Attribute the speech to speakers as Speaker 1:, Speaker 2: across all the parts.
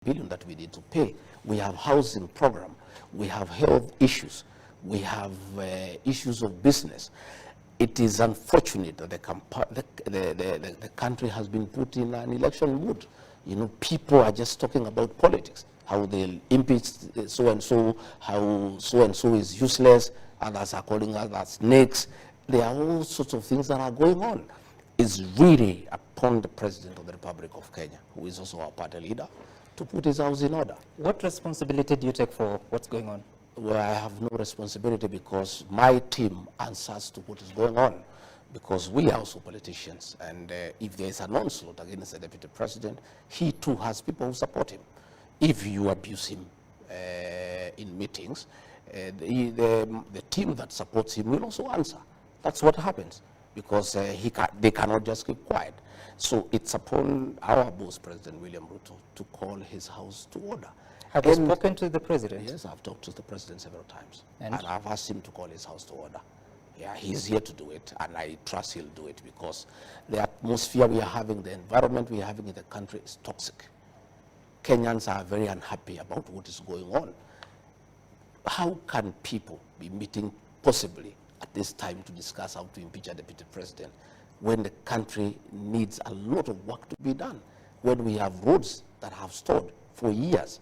Speaker 1: billion that we need to pay. We have housing program. We have health issues. We have issues of business. It is unfortunate that the country has been put in an election mood. You know, people are just talking about politics, how they'll impeach so-and-so, how so-and-so is useless, others are calling others snakes. There are all sorts of things that are going on. It's really upon the President of the Republic of Kenya, who is also our party leader, to put his house in order.
Speaker 2: What responsibility do you take for what's going on?
Speaker 1: Well, I have no responsibility because my team answers to what is going on, because we are also politicians, and if there is an onslaught against the deputy president, he too has people who support him. If you abuse him in meetings, the team that supports him will also answer. That's what happens, because they cannot just keep quiet. So it's upon our boss, President William Ruto, to call his house to order.
Speaker 2: Have you spoken to the president?
Speaker 1: Yes, I've talked to the president several times. And I've asked him to call his house to order. Yeah, he's here to do it, and I trust he'll do it, because the atmosphere we are having, the environment we are having in the country is toxic. Kenyans are very unhappy about what is going on. How can people be meeting possibly at this time to discuss how to impeach a deputy president when the country needs a lot of work to be done, when we have roads that have stalled for years,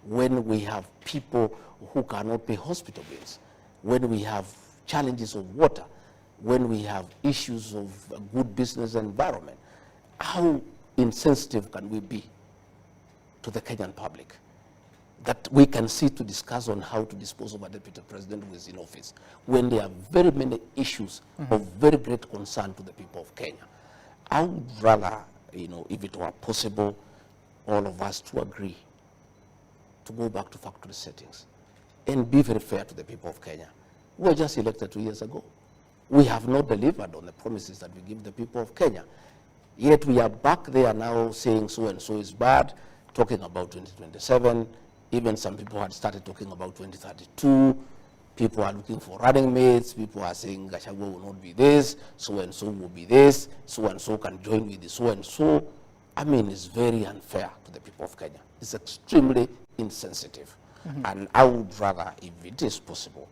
Speaker 1: when we have people who cannot pay hospital bills, when we have challenges of water, when we have issues of a good business environment? How insensitive can we be to the Kenyan public that we can sit to discuss on how to dispose of a deputy president who is in office, when there are very many issues of very great concern to the people of Kenya? I would rather, you know, if it were possible, all of us to agree to go back to factory settings and be very fair to the people of Kenya. We were just elected 2 years ago. We have not delivered on the promises that we give the people of Kenya. Yet we are back there now saying so-and-so is bad, talking about 2027. Even some people had started talking about 2032. People are looking for running mates. People are saying Gachagua will not be this, so-and-so will be this, so-and-so can join with the so-and-so. I mean, it's very unfair to the people of Kenya. It's extremely insensitive. And I would rather, if it is possible,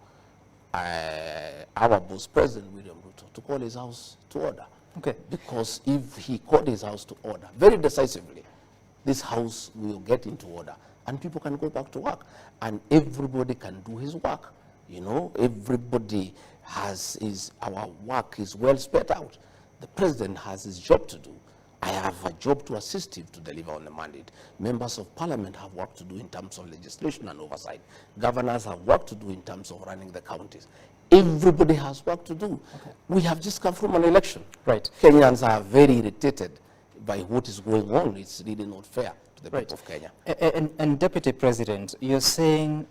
Speaker 1: our boss, President William Ruto, to call his house to order.
Speaker 2: Okay.
Speaker 1: Because if he called his house to order very decisively, this house will get into order and people can go back to work and everybody can do his work. You know, everybody has our work is well spread out. The president has his job to do. I have a job to assist him to deliver on the mandate. Members of parliament have work to do in terms of legislation and oversight. Governors have work to do in terms of running the counties. Everybody has work to do. Okay. We have just come from an election.
Speaker 2: Right.
Speaker 1: Kenyans are very irritated by what is going on. It's really not fair to the people of Kenya.
Speaker 2: And Deputy President, you're saying